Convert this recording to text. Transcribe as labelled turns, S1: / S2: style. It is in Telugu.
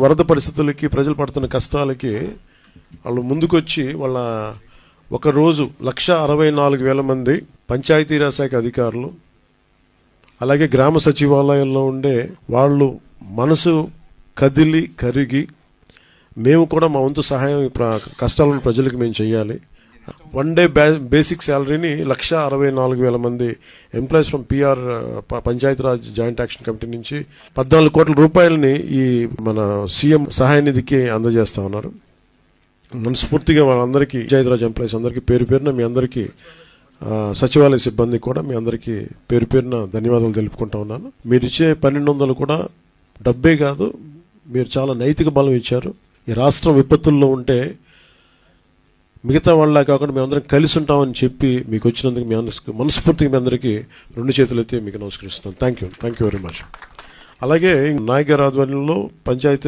S1: వరద పరిస్థితులకి ప్రజలు పడుతున్న కష్టాలకి వాళ్ళు ముందుకొచ్చి వాళ్ళ ఒక రోజు 1,64,000 మంది పంచాయతీరాజ్ శాఖ అధికారులు అలాగే గ్రామ సచివాలయాల్లో ఉండే వాళ్ళు మనసు కదిలి కరిగి మేము కూడా మా వంతు సహాయం కష్టాలను ప్రజలకు మేము చేయాలి. 1 డే బేసిక్ శాలరీని 1,64,000 మంది employees from PR Panchayati Raj joint action committee నుంచి 14 కోట్ల రూపాయలని ఈ మన సీఎం సహాయ నిధికి అందజేస్తా ఉన్నారు. మనస్ఫూర్తిగా వాళ్ళందరికీ పంచాయతీరాజ్ ఎంప్లాయీస్ అందరికీ పేరు పేరున మీ అందరికీ సచివాలయ సిబ్బంది కూడా మీ అందరికీ పేరు పేరున ధన్యవాదాలు తెలుపుకుంటా ఉన్నాను. మీరు ఇచ్చే 1,200 కూడా డబ్బే కాదు, మీరు చాలా నైతిక బలం ఇచ్చారు. ఈ రాష్ట్రం విపత్తుల్లో ఉంటే మిగతా వాళ్ళ కాకుండా మేమందరం కలిసి ఉంటామని చెప్పి మీకు వచ్చినందుకు మీ మనస్ఫూర్తిగా మీ అందరికీ 2 చేతులు ఎత్తి మీకు నమస్కరిస్తున్నాను. Thank you very much. అలాగే నాయక్ గారి ఆధ్వర్యంలో పంచాయతీ